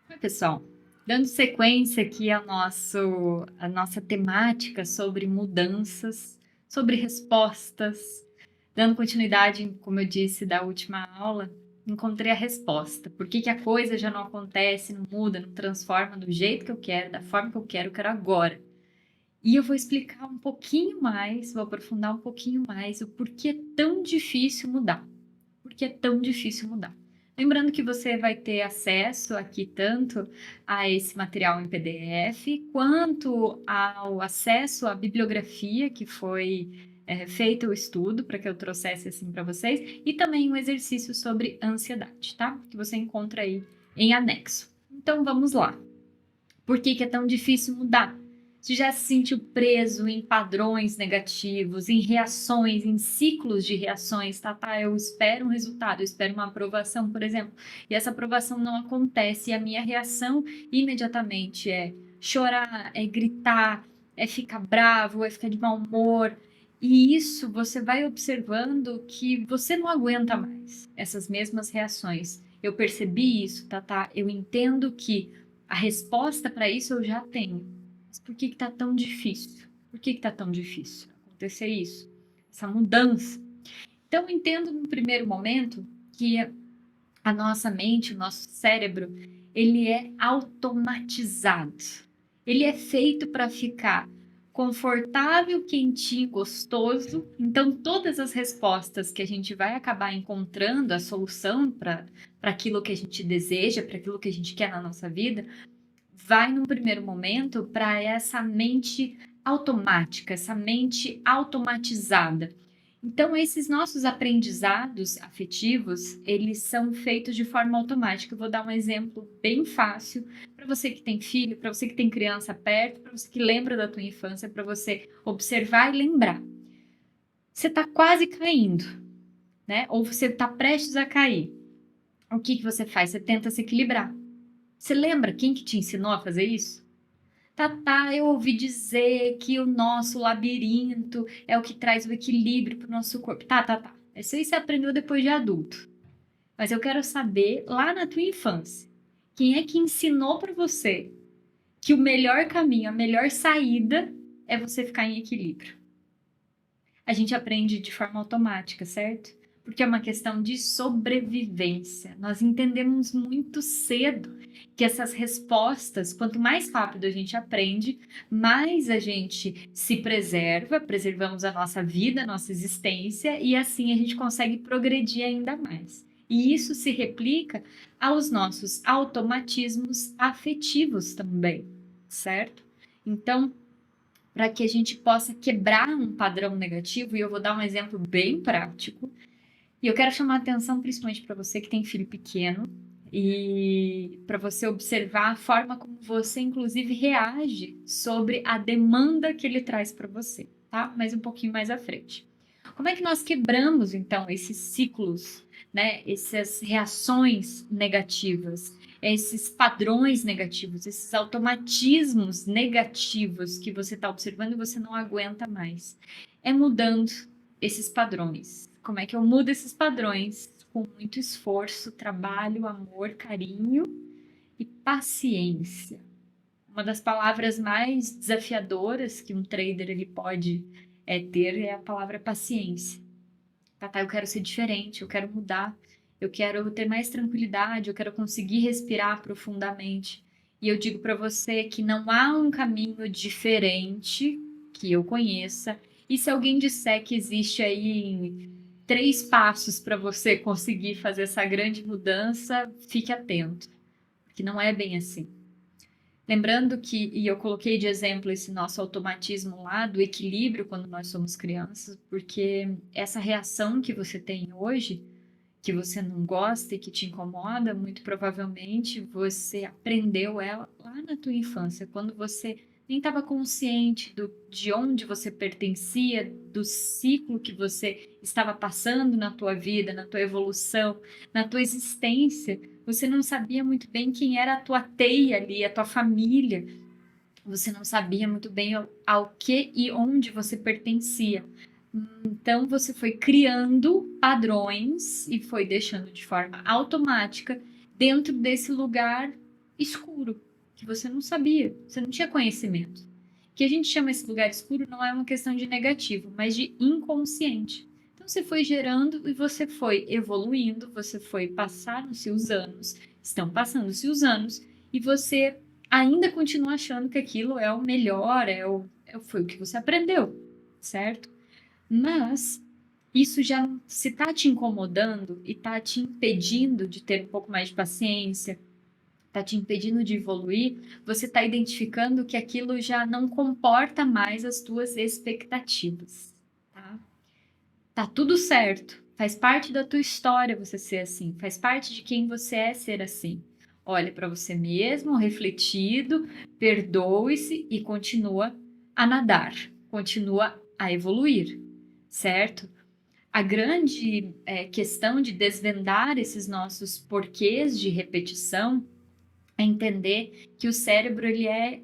Oi, pessoal. Dando sequência aqui à nossa temática sobre mudanças, sobre respostas, dando continuidade, como eu disse, da última aula, encontrei a resposta. Por que que a coisa já não acontece, não muda, não transforma do jeito que eu quero, da forma que eu quero agora? E eu vou explicar um pouquinho mais, vou aprofundar um pouquinho mais o porquê é tão difícil mudar. Por que é tão difícil mudar? Lembrando que você vai ter acesso aqui tanto a esse material em PDF, quanto ao acesso à bibliografia que foi feito o estudo para que eu trouxesse assim para vocês, e também um exercício sobre ansiedade, tá? Que você encontra aí em anexo. Então vamos lá. Por que que é tão difícil mudar? Você já se sentiu preso em padrões negativos, em reações, em ciclos de reações, tá? Eu espero um resultado, eu espero uma aprovação, por exemplo, e essa aprovação não acontece, e a minha reação imediatamente é chorar, é gritar, é ficar bravo, é ficar de mau humor. E isso você vai observando que você não aguenta mais essas mesmas reações. Eu percebi isso, tá? Eu entendo que a resposta para isso eu já tenho. Mas por que que tá tão difícil? Por que que tá tão difícil acontecer isso? Essa mudança. Então, eu entendo no primeiro momento que a nossa mente, o nosso cérebro, ele é automatizado. Ele é feito para ficar confortável, quentinho, gostoso. Então, todas as respostas que a gente vai acabar encontrando, a solução para aquilo que a gente deseja, para aquilo que a gente quer na nossa vida, vai num primeiro momento para essa mente automática, essa mente automatizada. Então, esses nossos aprendizados afetivos, eles são feitos de forma automática. Eu vou dar um exemplo bem fácil para você que tem filho, para você que tem criança perto, para você que lembra da tua infância, para você observar e lembrar. Você está quase caindo, né? Ou você está prestes a cair. O que que você faz? Você tenta se equilibrar. Você lembra quem que te ensinou a fazer isso? Eu ouvi dizer que o nosso labirinto é o que traz o equilíbrio para o nosso corpo. Tá. Isso aí você aprendeu depois de adulto. Mas eu quero saber, lá na tua infância, quem é que ensinou para você que o melhor caminho, a melhor saída é você ficar em equilíbrio? A gente aprende de forma automática, certo? Porque é uma questão de sobrevivência. Nós entendemos muito cedo que essas respostas, quanto mais rápido a gente aprende, mais a gente se preserva, preservamos a nossa vida, a nossa existência, e assim a gente consegue progredir ainda mais. E isso se replica aos nossos automatismos afetivos também, certo? Então, para que a gente possa quebrar um padrão negativo, e eu vou dar um exemplo bem prático. E eu quero chamar a atenção principalmente para você que tem filho pequeno e para você observar a forma como você, inclusive, reage sobre a demanda que ele traz para você, tá? Mas um pouquinho mais à frente. Como é que nós quebramos, então, esses ciclos, né? Essas reações negativas, esses padrões negativos, esses automatismos negativos que você está observando e você não aguenta mais? É mudando esses padrões. Como é que eu mudo esses padrões? Com muito esforço, trabalho, amor, carinho e paciência. Uma das palavras mais desafiadoras que um trader ele pode ter é a palavra paciência. Eu quero ser diferente, eu quero mudar, eu quero ter mais tranquilidade, eu quero conseguir respirar profundamente. E eu digo para você que não há um caminho diferente que eu conheça. E se alguém disser que existe aí 3 passos para você conseguir fazer essa grande mudança, fique atento, porque não é bem assim. Lembrando que, e eu coloquei de exemplo esse nosso automatismo lá do equilíbrio quando nós somos crianças, porque essa reação que você tem hoje, que você não gosta e que te incomoda, muito provavelmente você aprendeu ela lá na tua infância, quando você nem estava consciente de onde você pertencia, do ciclo que você estava passando na tua vida, na tua evolução, na tua existência. Você não sabia muito bem quem era a tua teia ali, a tua família. Você não sabia muito bem ao que e onde você pertencia. Então você foi criando padrões e foi deixando de forma automática dentro desse lugar escuro, que você não sabia, você não tinha conhecimento. Que a gente chama esse lugar escuro não é uma questão de negativo, mas de inconsciente. Então você foi gerando e você foi evoluindo, você foi passando-se os anos, estão passando-se os anos, e você ainda continua achando que aquilo é o melhor, foi o que você aprendeu, certo? Mas isso já se está te incomodando e está te impedindo de ter um pouco mais de paciência, está te impedindo de evoluir, você está identificando que aquilo já não comporta mais as tuas expectativas, tá? Tá tudo certo, faz parte da tua história você ser assim, faz parte de quem você é ser assim. Olha para você mesmo, refletido, perdoe-se e continua a nadar, continua a evoluir, certo? A grande questão de desvendar esses nossos porquês de repetição é entender que o cérebro ele é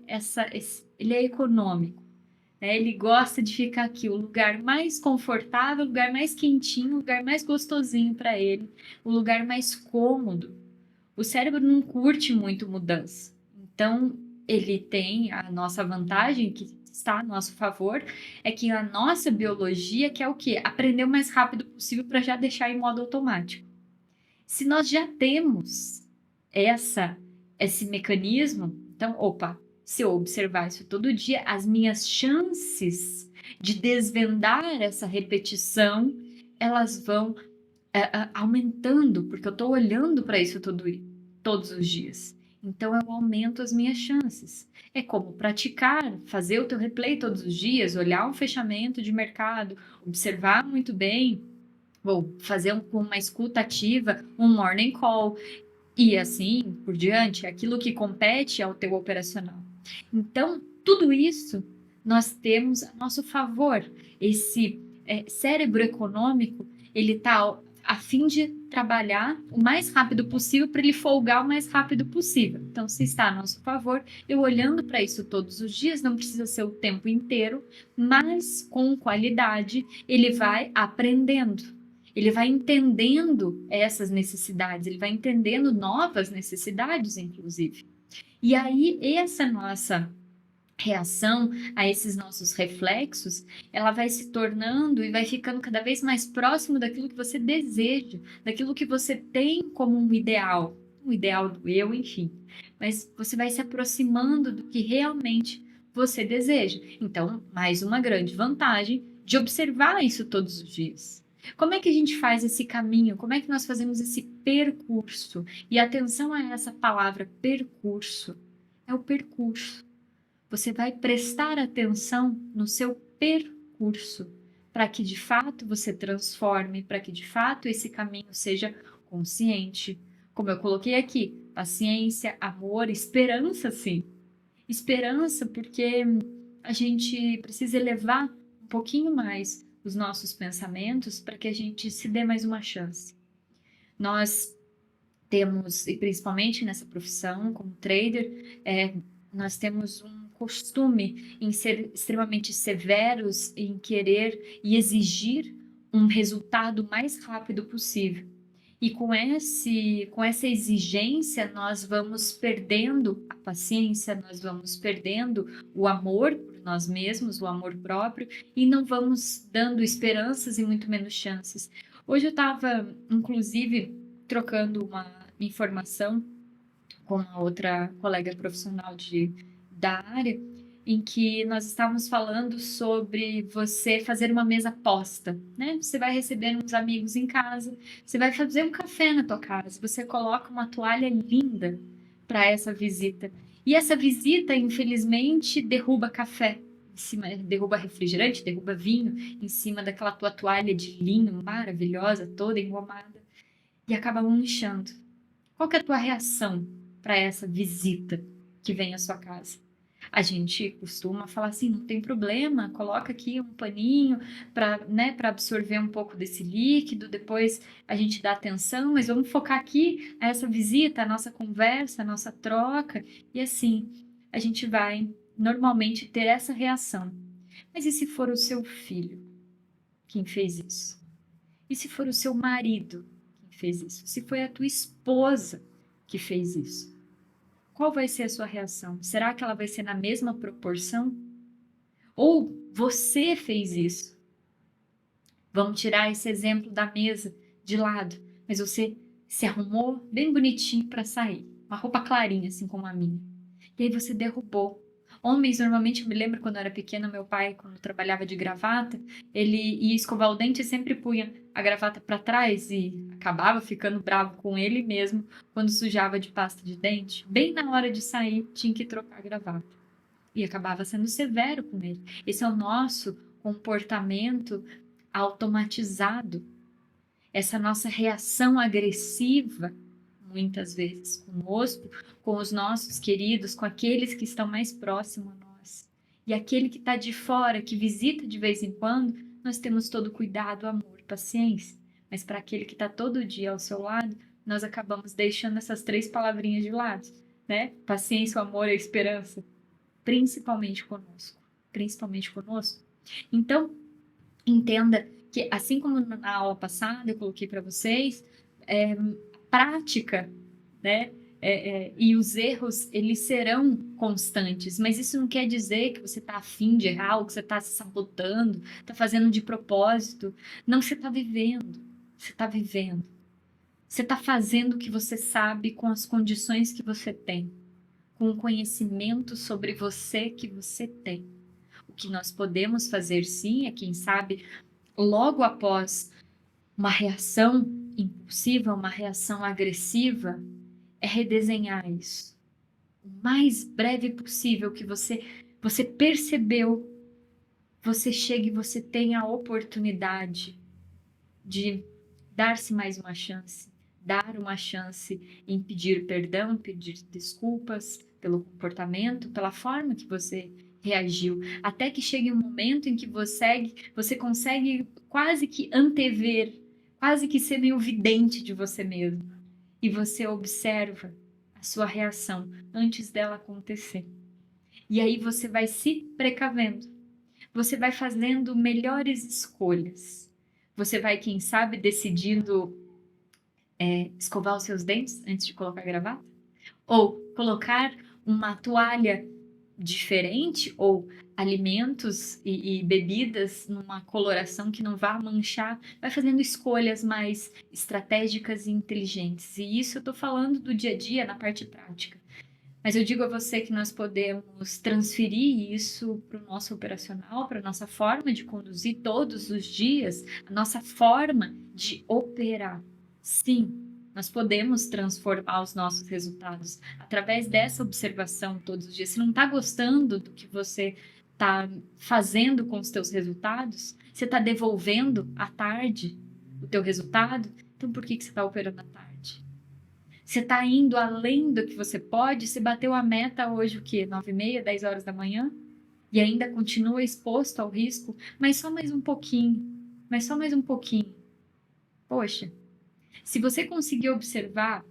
econômico, né? Ele gosta de ficar aqui, o lugar mais confortável, o lugar mais quentinho, o lugar mais gostosinho para ele, o lugar mais cômodo. O cérebro não curte muito mudança. Então, ele tem a nossa vantagem, que está a nosso favor, é que a nossa biologia quer o quê? Aprender o mais rápido possível para já deixar em modo automático. Se nós já temos essa esse mecanismo, então, opa, se eu observar isso todo dia, as minhas chances de desvendar essa repetição, elas vão aumentando, porque eu estou olhando para isso todos os dias. Então, eu aumento as minhas chances. É como praticar, fazer o teu replay todos os dias, olhar um fechamento de mercado, observar muito bem, ou fazer com uma escuta ativa, um morning call, e assim por diante, aquilo que compete ao teu operacional. Então, tudo isso nós temos a nosso favor. Esse cérebro econômico, ele está a fim de trabalhar o mais rápido possível para ele folgar o mais rápido possível. Então, se está a nosso favor, eu olhando para isso todos os dias, não precisa ser o tempo inteiro, mas com qualidade, ele vai aprendendo. Ele vai entendendo essas necessidades, ele vai entendendo novas necessidades, inclusive. E aí, essa nossa reação a esses nossos reflexos, ela vai se tornando e vai ficando cada vez mais próximo daquilo que você deseja, daquilo que você tem como um ideal do eu, enfim. Mas você vai se aproximando do que realmente você deseja. Então, mais uma grande vantagem de observar isso todos os dias. Como é que a gente faz esse caminho? Como é que nós fazemos esse percurso? E atenção a essa palavra percurso. É o percurso. Você vai prestar atenção no seu percurso para que de fato você transforme, para que de fato esse caminho seja consciente. Como eu coloquei aqui, paciência, amor, esperança, sim. Esperança, porque a gente precisa elevar um pouquinho mais os nossos pensamentos para que a gente se dê mais uma chance. Nós temos, e principalmente nessa profissão como trader, nós temos um costume em ser extremamente severos em querer e exigir um resultado mais rápido possível. E com essa exigência, nós vamos perdendo a paciência, nós vamos perdendo o amor por nós mesmos, o amor próprio, e não vamos dando esperanças e muito menos chances. Hoje eu estava, inclusive, trocando uma informação com uma outra colega profissional da área, em que nós estávamos falando sobre você fazer uma mesa posta, né? Você vai receber uns amigos em casa, você vai fazer um café na tua casa, você coloca uma toalha linda para essa visita. E essa visita, infelizmente, derruba café em cima, derruba refrigerante, derruba vinho em cima daquela tua toalha de linho maravilhosa, toda engomada, e acaba manchando. Qual que é a tua reação para essa visita que vem à sua casa? A gente costuma falar assim, não tem problema, coloca aqui um paninho para, né, para absorver um pouco desse líquido, depois a gente dá atenção, mas vamos focar aqui essa visita, a nossa conversa, a nossa troca, e assim a gente vai normalmente ter essa reação. Mas e se for o seu filho quem fez isso? E se for o seu marido quem fez isso? Se foi a tua esposa que fez isso? qual vai ser a sua reação? Será que ela vai ser na mesma proporção? Ou você fez isso? Vamos tirar esse exemplo da mesa de lado, mas você se arrumou bem bonitinho para sair, uma roupa clarinha, assim como a minha. E aí você derrubou. Homens, normalmente, eu me lembro quando eu era pequena, meu pai, quando trabalhava de gravata, ele ia escovar o dente e sempre punha a gravata para trás e acabava ficando bravo com ele mesmo quando sujava de pasta de dente. Bem na hora de sair, tinha que trocar a gravata. E acabava sendo severo com ele. Esse é o nosso comportamento automatizado, essa nossa reação agressiva, muitas vezes conosco, com os nossos queridos, com aqueles que estão mais próximos a nós. E aquele que está de fora, que visita de vez em quando, nós temos todo cuidado, amor, paciência. Mas para aquele que está todo dia ao seu lado, nós acabamos deixando essas 3 palavrinhas de lado, né? Paciência, o amor e a esperança, principalmente conosco. Principalmente conosco. Então, entenda que, assim como na aula passada eu coloquei para vocês, prática, né? E os erros, eles serão constantes, mas isso não quer dizer que você está afim de errar, ou que você está se sabotando, está fazendo de propósito. Não, você está vivendo, você está vivendo. Você está fazendo o que você sabe com as condições que você tem, com o conhecimento sobre você que você tem. O que nós podemos fazer, sim, é, quem sabe, logo após uma reação impulsiva, uma reação agressiva, é redesenhar isso. O mais breve possível que você percebeu, você chega e você tem a oportunidade de dar-se mais uma chance, dar uma chance em pedir perdão, pedir desculpas pelo comportamento, pela forma que você reagiu, até que chegue um momento em que você consegue quase que antever, quase que ser meio vidente de você mesmo, e você observa a sua reação antes dela acontecer. E aí você vai se precavendo, você vai fazendo melhores escolhas, você vai, quem sabe, decidindo escovar os seus dentes antes de colocar a gravata, ou colocar uma toalha diferente, ou alimentos e bebidas numa coloração que não vá manchar, vai fazendo escolhas mais estratégicas e inteligentes. E isso eu estou falando do dia a dia, na parte prática. Mas eu digo a você que nós podemos transferir isso para o nosso operacional, para a nossa forma de conduzir todos os dias, a nossa forma de operar. Sim, nós podemos transformar os nossos resultados através dessa observação todos os dias. Se não está gostando do que você está fazendo com os teus resultados, você está devolvendo à tarde o teu resultado, então por que você está operando à tarde? Você está indo além do que você pode? Você bateu a meta hoje, o quê? 9h30, 10 horas da manhã? E ainda continua exposto ao risco? Mas só mais um pouquinho. Mas só mais um pouquinho. Poxa, se você conseguir observar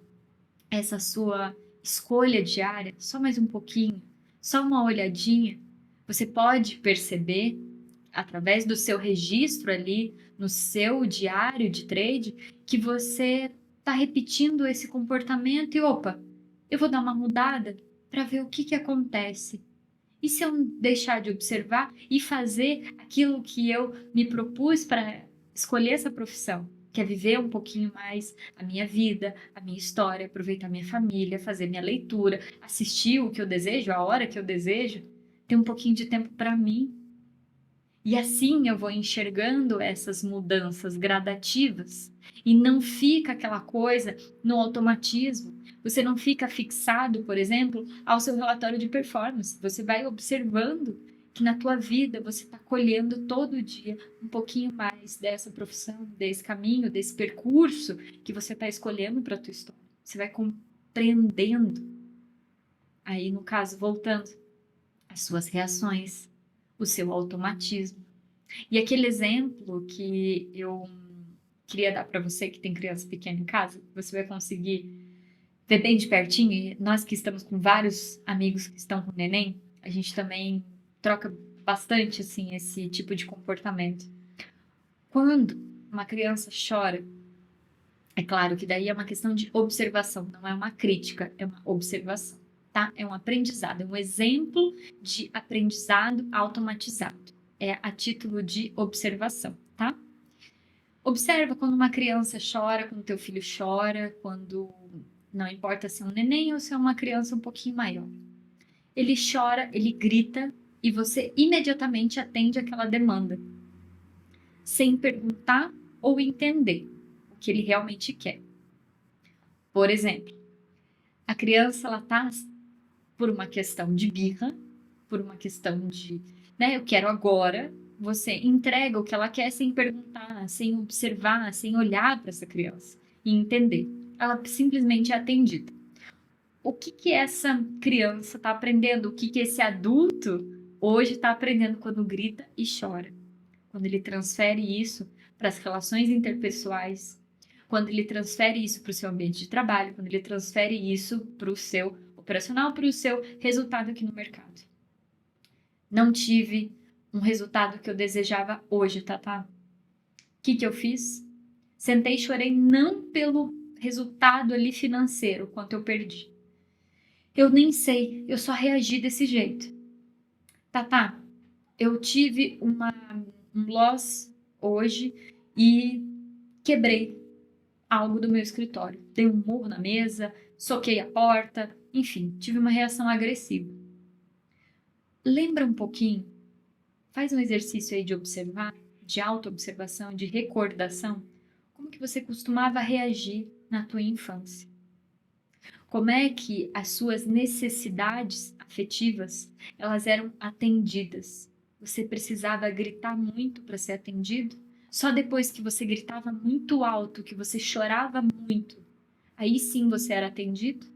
essa sua escolha diária, só mais um pouquinho, só uma olhadinha, você pode perceber, através do seu registro ali, no seu diário de trade, que você está repetindo esse comportamento e, opa, eu vou dar uma mudada para ver o que acontece. E se eu deixar de observar e fazer aquilo que eu me propus para escolher essa profissão, que é viver um pouquinho mais a minha vida, a minha história, aproveitar minha família, fazer minha leitura, assistir o que eu desejo, a hora que eu desejo, ter um pouquinho de tempo para mim. E assim eu vou enxergando essas mudanças gradativas e não fica aquela coisa no automatismo. Você não fica fixado, por exemplo, ao seu relatório de performance. Você vai observando que na tua vida você está colhendo todo dia um pouquinho mais dessa profissão, desse caminho, desse percurso que você está escolhendo para a tua história. Você vai compreendendo. Aí, no caso, voltando, as suas reações, o seu automatismo. E aquele exemplo que eu queria dar para você que tem criança pequena em casa, você vai conseguir ver bem de pertinho. E nós que estamos com vários amigos que estão com neném, a gente também troca bastante assim esse tipo de comportamento. Quando uma criança chora, é claro que daí é uma questão de observação, não é uma crítica, é uma observação. tá? É um aprendizado, é um exemplo de aprendizado automatizado. É a título de observação, tá? Observa quando uma criança chora, quando teu filho chora, quando não importa se é um neném ou se é uma criança um pouquinho maior. Ele chora, ele grita e você imediatamente atende aquela demanda, sem perguntar ou entender o que ele realmente quer. Por exemplo, a criança ela tá por uma questão de birra, por uma questão de, né, eu quero agora. Você entrega o que ela quer sem perguntar, sem observar, sem olhar para essa criança e entender. Ela simplesmente é atendida. O que que essa criança está aprendendo? O que que esse adulto hoje está aprendendo quando grita e chora? Quando ele transfere isso para as relações interpessoais, quando ele transfere isso para o seu ambiente de trabalho, quando ele transfere isso para o seu operacional, para o seu resultado aqui no mercado. Não tive um resultado que eu desejava hoje, Tatá. O que que eu fiz? Sentei e chorei não pelo resultado ali financeiro, quanto eu perdi. Eu nem sei, eu só reagi desse jeito. Tatá, eu tive um loss hoje e quebrei algo do meu escritório. Dei um murro na mesa, soquei a porta, enfim, tive uma reação agressiva. Lembra um pouquinho, faz um exercício aí de observar, de autoobservação, de recordação, como que você costumava reagir na tua infância. Como é que as suas necessidades afetivas, elas eram atendidas? Você precisava gritar muito para ser atendido? Só depois que você gritava muito alto, que você chorava muito, aí sim você era atendido?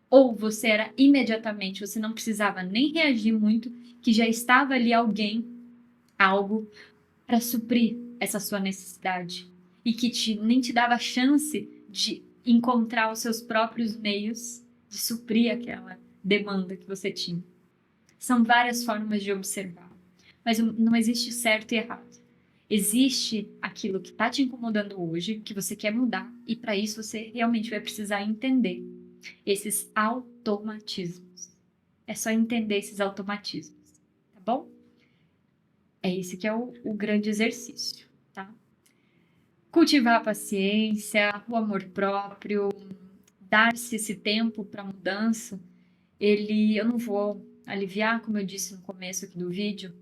Ou você era imediatamente, você não precisava nem reagir muito, que já estava ali alguém, algo para suprir essa sua necessidade e que nem te dava chance de encontrar os seus próprios meios de suprir aquela demanda que você tinha. São várias formas de observar, mas não existe certo e errado. Existe aquilo que está te incomodando hoje, que você quer mudar, e para isso você realmente vai precisar entender esses automatismos. É só entender esses automatismos, tá bom? É esse que é o grande exercício, tá? Cultivar a paciência, o amor próprio, dar-se esse tempo para mudança. Eu não vou aliviar, como eu disse no começo aqui do vídeo,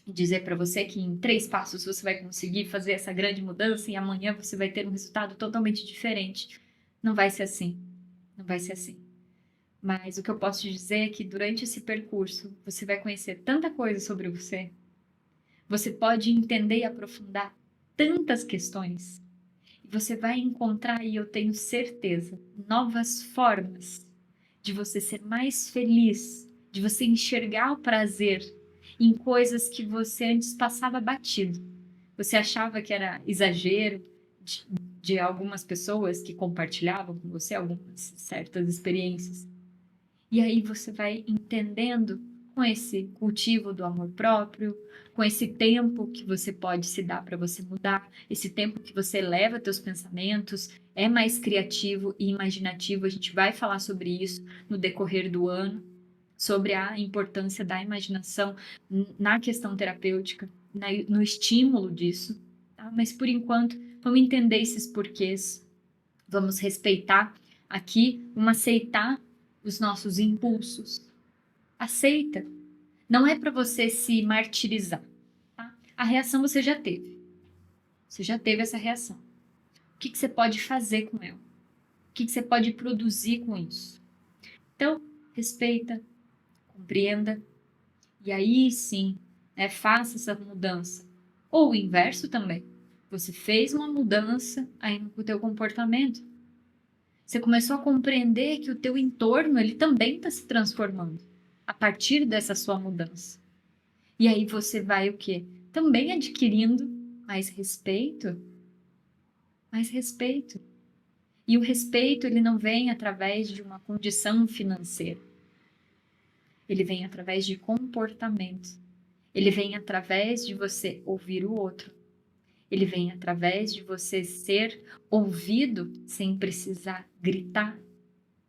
e dizer para você que em 3 passos você vai conseguir fazer essa grande mudança e amanhã você vai ter um resultado totalmente diferente. Não vai ser assim. Não vai ser assim. Mas o que eu posso te dizer é que durante esse percurso você vai conhecer tanta coisa sobre você. Você pode entender e aprofundar tantas questões. E você vai encontrar, e eu tenho certeza, novas formas de você ser mais feliz, de você enxergar o prazer em coisas que você antes passava batido. Você achava que era exagero de algumas pessoas que compartilhavam com você algumas certas experiências. E aí você vai entendendo com esse cultivo do amor próprio, com esse tempo que você pode se dar para você mudar, esse tempo que você leva teus pensamentos, é mais criativo e imaginativo. A gente vai falar sobre isso no decorrer do ano, sobre a importância da imaginação na questão terapêutica, no estímulo disso. Tá? Mas por enquanto, vamos entender esses porquês, vamos respeitar aqui, vamos aceitar os nossos impulsos. Aceita. Não é para você se martirizar. Tá? A reação você já teve. Você já teve essa reação. O que você pode fazer com ela? O que você pode produzir com isso? Então, respeita, compreenda, e aí sim, faça essa mudança. Ou o inverso também. Você fez uma mudança aí no teu comportamento. Você começou a compreender que o teu entorno ele também está se transformando a partir dessa sua mudança. E aí você vai o quê? Também adquirindo mais respeito. Mais respeito. E o respeito ele não vem através de uma condição financeira. Ele vem através de comportamento. Ele vem através de você ouvir o outro. Ele vem através de você ser ouvido sem precisar gritar.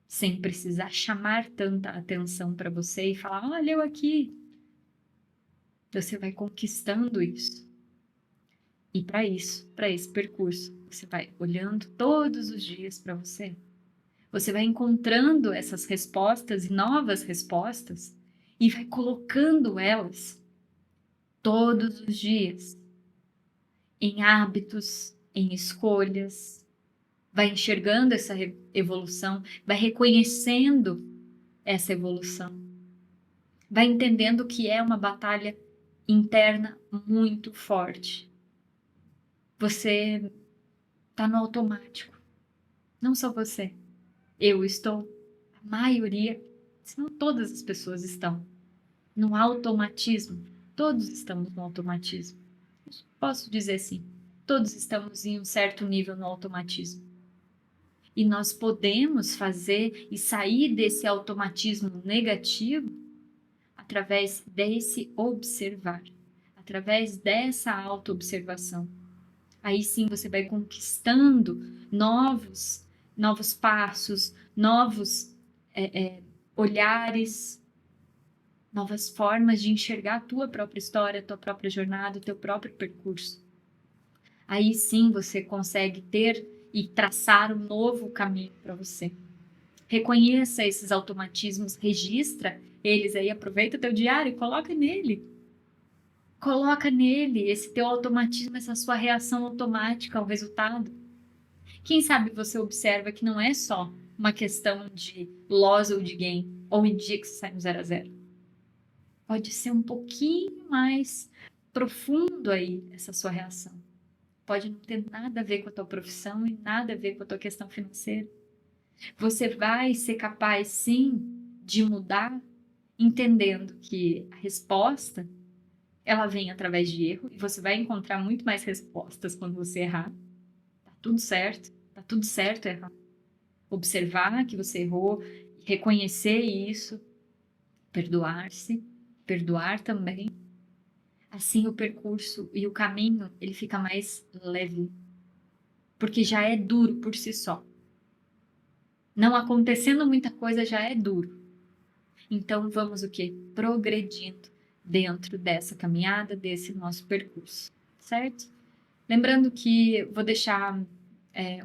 sem precisar chamar tanta atenção para você e falar, olha eu aqui. Você vai conquistando isso. E para isso, para esse percurso, você vai olhando todos os dias para você. Você vai encontrando essas respostas e novas respostas e vai colocando elas todos os dias em hábitos, em escolhas, vai enxergando essa evolução, vai reconhecendo essa evolução, vai entendendo que é uma batalha interna muito forte. Você está no automático, não só você. Eu estou, a maioria, se não todas as pessoas estão no automatismo. Todos estamos no automatismo. Posso dizer assim, todos estamos em um certo nível no automatismo. E nós podemos fazer e sair desse automatismo negativo através desse observar, através dessa autoobservação. Aí sim você vai conquistando novos passos, novos olhares, novas formas de enxergar a tua própria história, a tua própria jornada, o teu próprio percurso. Aí sim você consegue ter e traçar um novo caminho para você. Reconheça esses automatismos, registra eles aí, aproveita o teu diário e coloca nele. Coloca nele esse teu automatismo, essa sua reação automática ao resultado. Quem sabe você observa que não é só uma questão de loss ou de gain, ou em dia que você sai no 0 a 0. Pode ser um pouquinho mais profundo aí essa sua reação. Pode não ter nada a ver com a tua profissão e nada a ver com a tua questão financeira. Você vai ser capaz, sim, de mudar, entendendo que a resposta, ela vem através de erro, e você vai encontrar muito mais respostas quando você errar. Tá tudo certo errar. Observar que você errou, reconhecer isso, perdoar-se, perdoar também. Assim o percurso e o caminho, ele fica mais leve, porque já é duro por si só. Não acontecendo muita coisa já é duro. Então vamos o quê? Progredindo dentro dessa caminhada, desse nosso percurso, certo? Lembrando que vou deixar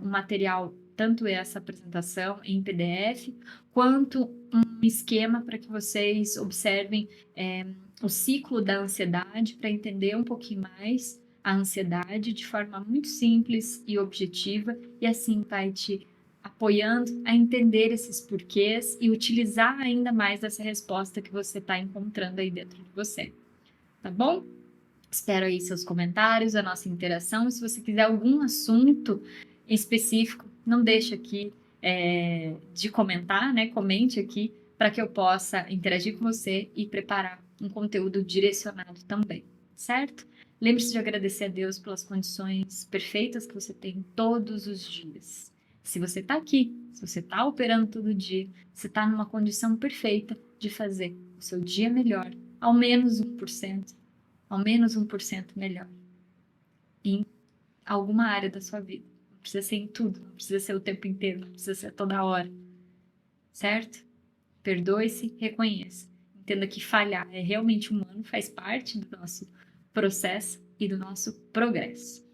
um material, tanto essa apresentação em PDF, quanto um esquema para que vocês observem o ciclo da ansiedade, para entender um pouquinho mais a ansiedade de forma muito simples e objetiva, e assim vai te apoiando a entender esses porquês e utilizar ainda mais essa resposta que você está encontrando aí dentro de você. Tá bom? Espero aí seus comentários, a nossa interação. Se você quiser algum assunto específico, não deixe aqui de comentar, né? Comente aqui para que eu possa interagir com você e preparar um conteúdo direcionado também, certo? Lembre-se de agradecer a Deus pelas condições perfeitas que você tem todos os dias. Se você está aqui, se você está operando todo dia, você está numa condição perfeita de fazer o seu dia melhor, ao menos 1%. Ao menos 1% melhor em alguma área da sua vida. Não precisa ser em tudo, não precisa ser o tempo inteiro, não precisa ser toda hora. Certo? Perdoe-se, reconheça. Entenda que falhar é realmente humano, faz parte do nosso processo e do nosso progresso.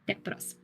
Até a próxima.